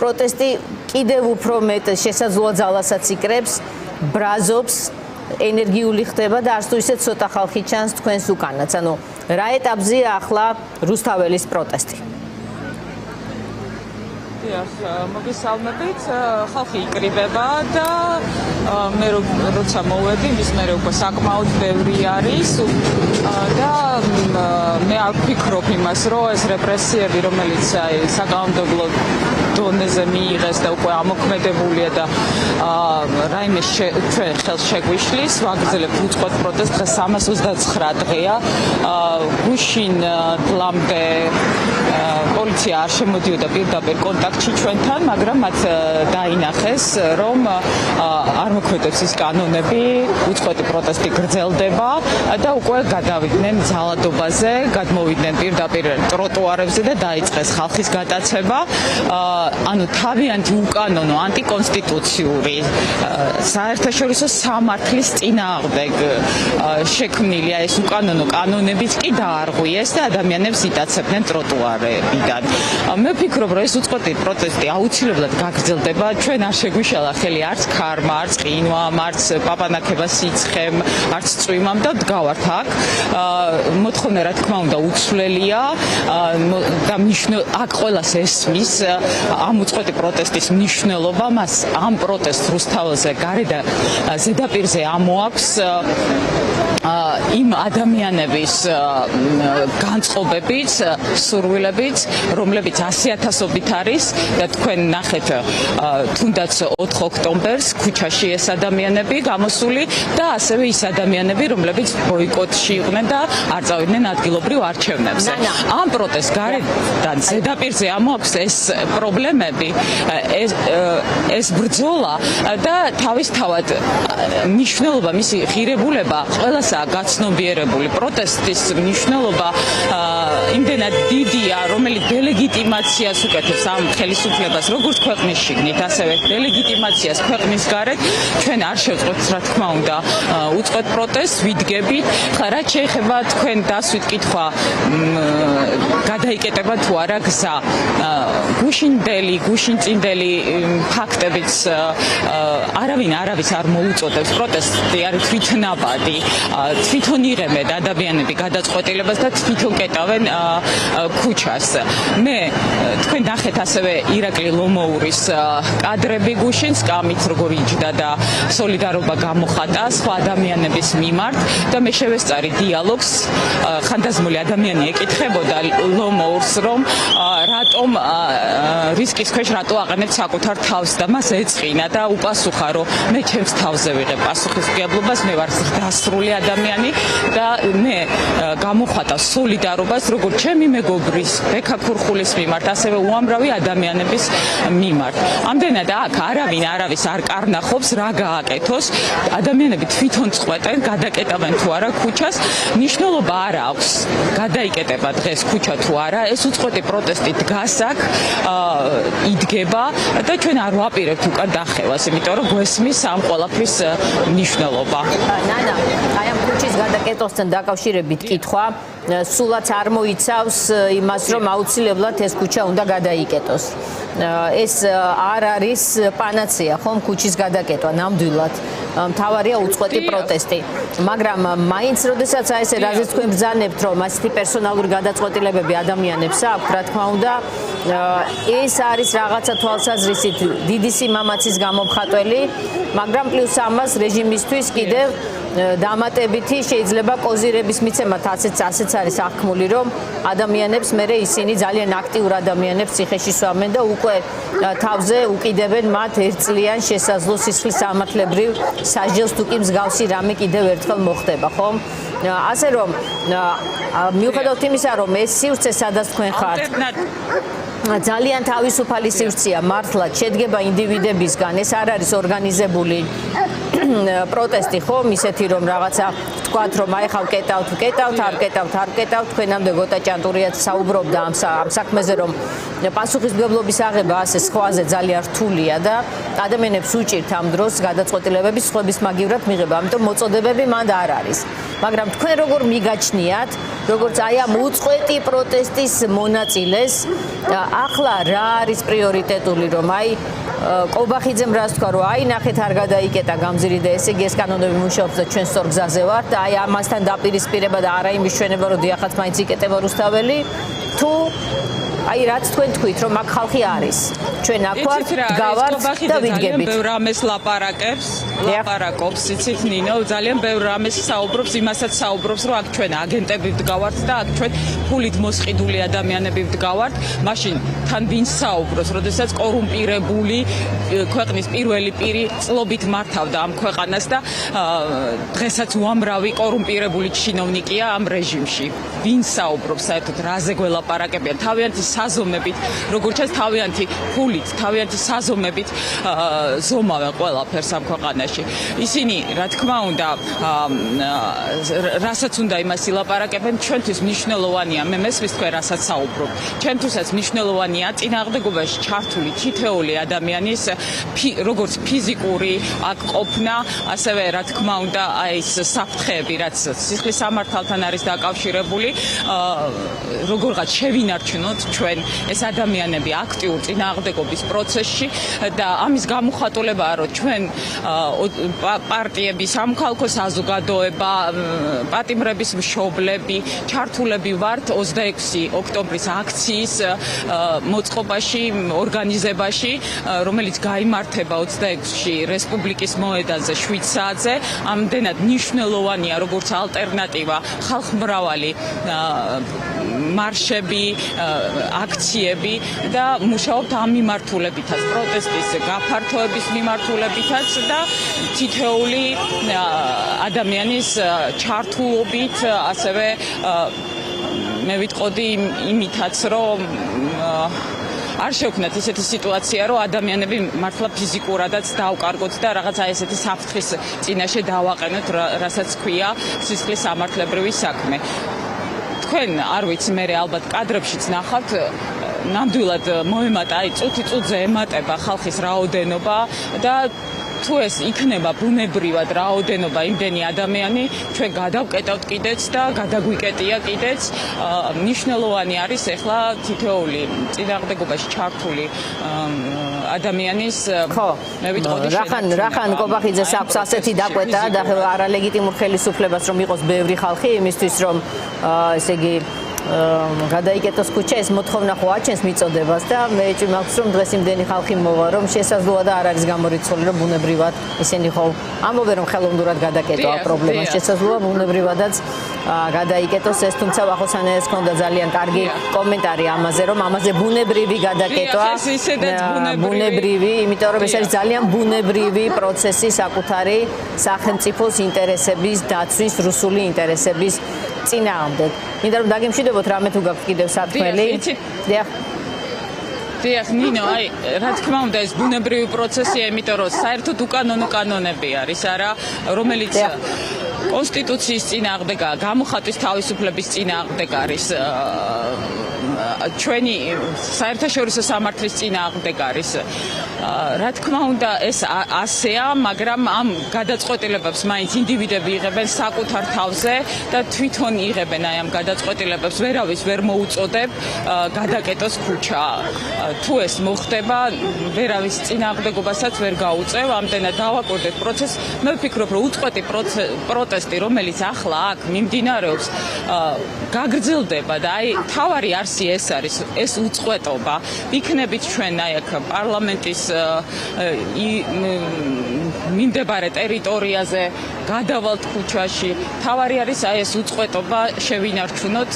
პროტესტი კიდევ უფრო მეტ შესაძლოა ძალასაც იკრებს, ბრაზობს, ენერგიული ხდება და არც თუ ისე ცოტა ხალხი ჩანს თქვენს უკანაც. ანუ რა ეტაპზეა ახლა რუსთაველის პროტესტი? მოგესალმებით, ხალხი იკრიბება და მე როცა მოვედი, მის მერე უკვე საკმაოდ ბევრი არის და მე არ ვფიქრობ იმას, რომ ეს რეპრესიები, რომელიც საკანონმდებლო დონეზე მიიღეს და უკვე ამოქმედებულია და რაიმე ჩვენ ხელს შეგვიშლის, ვაგრძელებთ უწყოთ პროტესტს, დღეს 329 დღეა. გუშინ დღემდე პოლიცია არ შემოდიოდა პირდაპირ კონტაქტში ჩვენთან, მაგრამ მათ დაინახეს, რომ არ მოქმედებს ის კანონები, უწყოთი პროტესტი გრძელდება და უკვე გადავიდნენ ძალადობაზე, გადმოვიდნენ პირდაპირ ტროტუარებზე და დაიწყეს ხალხის გატაცება. ანუ თავიანთი უკანონო ანტიკონსტიტუციური საერთაშორისო სამართლის წინააღმდეგ შექმნილია ეს უკანონო კანონებიც კი დაარღვიეს და ადამიანებს იტაცებდნენ ტროტუარებიდან. მე ვფიქრობ, რომ ეს უწყოთი პროტესტი აუცილებლად გაგრძელდება. ჩვენ არ შეგვიშალა ხელი არც ქარმა, არც ყინვამ, არც პაპანაკება სიცხემ, არც წვიმამ და ვდგავართ აქ. მოთხოვნა რა თქმა უნდა უცვლელია და აქ ყველას ესმის ამ უწყოთი პროტესტის მნიშვნელობა. მას ამ პროტესტს რუსთაველზე გარდა ზედაპირზე ამოაქვს იმ ადამიანების განწყობებით, სურვილებით, რომლებიც 100,000-ობით არის და თქვენ ნახეთ თუნდაც 4 ოქტომბერს ქუჩაში ეს ადამიანები გამოსული და ასევე ის ადამიანები, რომლებიც ბოიკოტში იყვნენ და არ წავიდნენ ადგილობრივ არჩევნებზე. ამ პროტესტს გარედან ზედაპირზე ამოაქვს ეს პრობლემები, ეს ბრძოლა და თავისთავად მნიშვნელობა, მისი ღირებულება ყველასაა გაცნობიერებული. პროტესტის მნიშვნელობა იმდენად დიდია, რომელიც დელეგიტიმაციას უკეთებს ამ ხელისუფლებას, როგორც ქვეყნის შიგნით, ასევე დელეგიტიმაციას ქვეყნის გარეთ. ჩვენ არ შევწყობთ, რა თქმა უნდა, უწყოთ პროტესტს, ვიდგებით. რაც შეეხება თქვენ დასვით კითხვა, გადაიკეტება თუ არა გზა. გუშინწინდელი ფაქტებიც არავინ არავის არ მოუწოდებს. პროტესტი არის თვითნაბადი, თვითონ იღებენ ადამიანები გადაწყვეტილებას და თვითონ კეტავენ ქუჩას. მე თქვენ ნახეთ ასევე ირაკლი ლომოურის კადრები გუშინ სკამით როგორ იჯდა და სოლიდარობა გამოხატა სხვა ადამიანების მიმართ და მე შევესწარი დიალოგს. ხანდაზმული ადამიანი ეკითხებოდა ლომოურს, რომ რატომ რისკის ქვეშ რატო აყენებს საკუთარ თავს და მას ეწყინა და უპასუხა, რომ მე ჩემს თავზე ვიღებ პასუხისმგებლობას, მე ვარ ზრდასრული ადამიანი და მე გამოხატავ სოლიდარობას როგორც ჩემი მეგობრის ბექა ქურხულის მიმართ, ასევე უამრავი ადამიანების მიმართ. ამდენად აქ არავინ არავის არ კარნახობს რა გააკეთოს, ადამიანები თვითონ წყვეტენ, გადაკეტავენ თუ არა ქუჩას, მნიშვნელობა არ აქვს გადაიკეტება დღეს ქუჩა თუ არა, ეს უწყოთი პროტესტი დგას აქ, იდგება და ჩვენ არ ვაპირებთ უკან დახევას, იმიტომ რომ გვესმის ამ ყველაფრის მნიშვნელობა. ნანა, აი ამ ქუჩის გადაკეტვასთან დაკავშირებით კითხვა, სულაც არ მოიცავს იმას, რომ აუცილებლად ეს ქუჩა უნდა გადაიკეტოს. ეს არ არის პანაცეა, ხომ, ქუჩის გადაკეტვა ნამდვილად. მთავარია უწყოთი პროტესტი. მაგრამ მაინც როდესაც აი ესე რაზეც თქვენ ბრძანებთ, რომ ასეთი პერსონალური გადაწყვეტილებები ადამიანებს აქვს, რა თქმა უნდა, ეს არის რაღაცა თვალსაზრისით დიდი სიმამაცის გამომხატველი, მაგრამ პლუს ამას რეჟიმისთვის კიდევ დამატებითი შეიძლება კოზირების მიცემათ ასეც არის აღქმული, რომ ადამიანებს მერე ისინი ძალიან აქტიურ ადამიანებს ციხეში სვამენ და უკვე თავზე უკიდებენ მათ ერთწლიან შესაძლო სისხლის სამართლებრივ სასჯელს თუ კი მსგავსი რამე კიდევ ერთხელ მოხდება, ხომ? ასე რომ მიუხედავად იმისა, რომ ეს სივრცე სადაც თქვენ ხართ, ძალიან თავისუფალი სივრცეა, მართლაც შედგება ინდივიდებისგან, ეს არ არის ორგანიზებული პროტესტი, ხომ, ისეთი რომ რაღაცა თქვათ, რომ აი ხავ კეტავთ, არ კეტავთ, თქვენამდე გოტა ჭანტურიაც საუბრობდა ამ საქმეზე, რომ პასუხისმგებლობის აღება ასე სხვაზე ძალიან რთულია და ადამიანებს უჭირთ ამ დროს გადაწყვეტილებების სხვების მაგივრად მიღება, ამიტომ მოწოდებები მანდ არ არის. მაგრამ თქვენ როგორ მიგაჩნიათ, როგორც აი ამ უწყვეტი პროტესტის მონაწილეს, ახლა რა არის პრიორიტეტული, რომ აი კობახიძემ რას თქვა, რომ აი ნახეთ არ გადაიკეტა გამზირი და ესე იგი ეს კანონები მუშაობს და ჩვენ სწორ გზაზე ვართ და აი ამასთან დაპირისპირება და არა იმის ჩვენება, რომ დიახაც მაინც იკეტება რუსთაველი, თუ აი რაც თქვენ თქვით, რომ აქ ხალხი არის. ჩვენ აქ ვართ, გავართ და ვიდგებით. ბევრ რამეს ლაპარაკობს, იცით ნინო, ძალიან ბევრ რამეს საუბრობს, იმასაც საუბრობს, რომ აქ ჩვენ აგენტები ვდგავართ და აქ ჩვენ ფულით მოსყიდული ადამიანები ვდგავართ. მაშინ თან ვინ საუბრობს, როდესაც კორუმპირებული ქვეყნის პირველი პირი წლობით მართავდა ამ ქვეყანას და დღესაც უამრავი კორუმპირებული ჩინოვნიკია ამ რეჟიმში. ვინ საუბრობს საერთოდ რაზე გველაპარაკებიან? თავიანთი საზომებით, როგორც ჩანს, თავიანთი ფულით, თავიანთი საზომებით ზომავენ ყველაფერს ამ ქვეყანაში. ისინი, რა თქმა უნდა, რასაც უნდა იმას ილაპარაკებენ, ჩვენთვის მნიშვნელოვანია, მე მესმის თქვენ რასაც საუბრობ. ჩვენთვისაც მნიშვნელოვანია წინააღმდეგობაში ჩართული თითოეული ადამიანის როგორც ფიზიკური აქ ყოფნა, ასევე რა თქმა უნდა, აი ეს საფრთხეები, რაც სისხლის სამართალთან არის დაკავშირებული, როგორღაც შევინარჩუნოთ ჩვენ ეს ადამიანები აქტიურ წინააღმდეგობის პროცესში და ამის გამოხატულებაა, რომ ჩვენ პარტიები, სამხალხო საზოგადოება, პატიმრების მშობლები ჩართულები ვართ 26 ოქტომბრის აქციის მოწყობაში, ორგანიზებაში, რომელიც გაიმართება 26-ში რესპუბლიკის მოედანზე 7 საათზე. ამდენად მნიშვნელოვანია როგორც ალტერნატივა ხალხმრავალი მარშები, აქციები და მუშაობთ ამ მიმართულებითაც, პროტესტის გაფართოების მიმართულებითაც და თითოეული ადამიანის ჩართულობით, ასევე მე ვიტყოდი იმითაც, რომ არ შევქნათ ისეთი სიტუაცია, რომ ადამიანები მართლა ფიზიკურადაც დავკარგოთ და რაღაცა ესეთი საფრთხის წინაშე დავაყენოთ, რასაც ქვია სისხლის სამართლებრივი საქმე. თქვენ არ ვიცი, მე ალბათ კადრებშიც ნახავთ, ნამდვილად მოემატა, აი წუთი-წუთზე ემატება ხალხის რაოდენობა და თუ ეს იქნება ბუნებრივად რაოდენობა იმდენი ადამიანი, ჩვენ გადავკეტავთ კიდეც და გადაგვიკეტია კიდეც. მნიშვნელოვანი არის ახლა თითოეული წინააღმდეგობაში ჩართული ადამიანის მე ვიტყოდი რახან კობახიძეს აქვს ასეთი დაკვეთა და არალეგიტიმურ ხელისუფლებას რომ იყოს ბევრი ხალხი იმისთვის რომ ესე იგი გადაიკეტოს ქუჩა, ეს მოთხოვნა ხო აჩენს მიწოდებას და მე ჭიმავს რომ დღეს იმდენი ხალხი მოვა, რომ შესაძლოა და არ არის გამორიცხული, რომ ბუნებრივად ისინი ხო ამბობენ, რომ ხელოვნურად გადაკეტვა პრობლემას, შესაძლოა ბუნებრივადაც გადაიკეტოს ეს, თუმცა ვახოსანეს ქონდა ძალიან კარგი კომენტარი ამაზე, რომ ამაზე ბუნებრივი გადაკეტვა, ბუნებრივი, იმიტომ რომ ეს არის ძალიან ბუნებრივი პროცესი საკუთარი სახელმწიფოს ინტერესების დაცვის, რუსული ინტერესების წინააღმდეგ. მინდა რომ დაგემშვიდობოთ რამე თუ გაქვთ კიდევ სათქმელი. დიახ, ნინო, აი, რა თქმა უნდა, ეს ბუნებრივი პროცესია, იმიტომ რომ საერთოდ უკანონო კანონები არის, არა, რომელიც კონსტიტუციის წინააღმდეგაა, გამოხატვის თავისუფლების წინააღმდეგ არის, ჩვენი საერთაშორისო სამართლის წინააღმდეგ არის. რა თქმა უნდა, ეს ასეა, მაგრამ ამ გადაწყვეტილებებს მაინც ინდივიდები იღებენ საკუთარ თავზე და თვითონ იღებენ აი ამ გადაწყვეტილებებს. ვერავის ვერ მოუწოდებ გადაკეტოს ქუჩა. თუ ეს მოხდება, ვერავის წინააღმდეგობასაც ვერ გაუწევ, ამდენად დავაკვირდეთ პროცესს. მე ვფიქრობ, რომ უწყვეტი პროტესტი, რომელიც ახლა აქ მიმდინარეობს, გაგრძელდება და აი თავარი არსი ეს არის, ეს უწყვეტობა. იქნებით ჩვენ აი აქ პარლამენტის მიმდებარე ტერიტორიაზე, გადავალთ ქუჩაში. თავარი არის აი ეს უწყვეტობა შევინარჩუნოთ,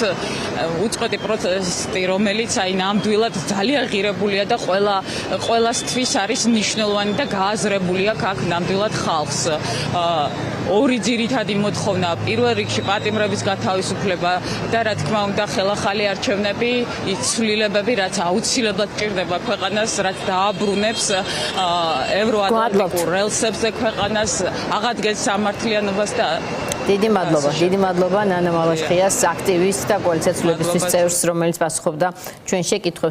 უწყვეტი პროტესტი, რომელიც აი ნამდვილად ძალიან ღირებულია და ყველასთვის არის მნიშვნელოვანი და გააზრებული აქ ნამდვილად ხალხს. ორი ძირითადი მოთხოვნა, პირველ რიგში პატიმრების გათავისუფლება და რა თქმა უნდა ხელახალი არჩევნები, ცვლილებები, რაც აუცილებლად ჭირდება ქვეყანას, რაც დააბრუნებს ევროატლანტიკურ რელსებზე ქვეყანას, აღადგენს სამართლიანობას და დიდი მადლობა ნანა მალაშხიას, აქტივისტ და კოალიციაცვლებისთვის წევრს, რომელიც პასუხობდა ჩვენ შეკითხვებს.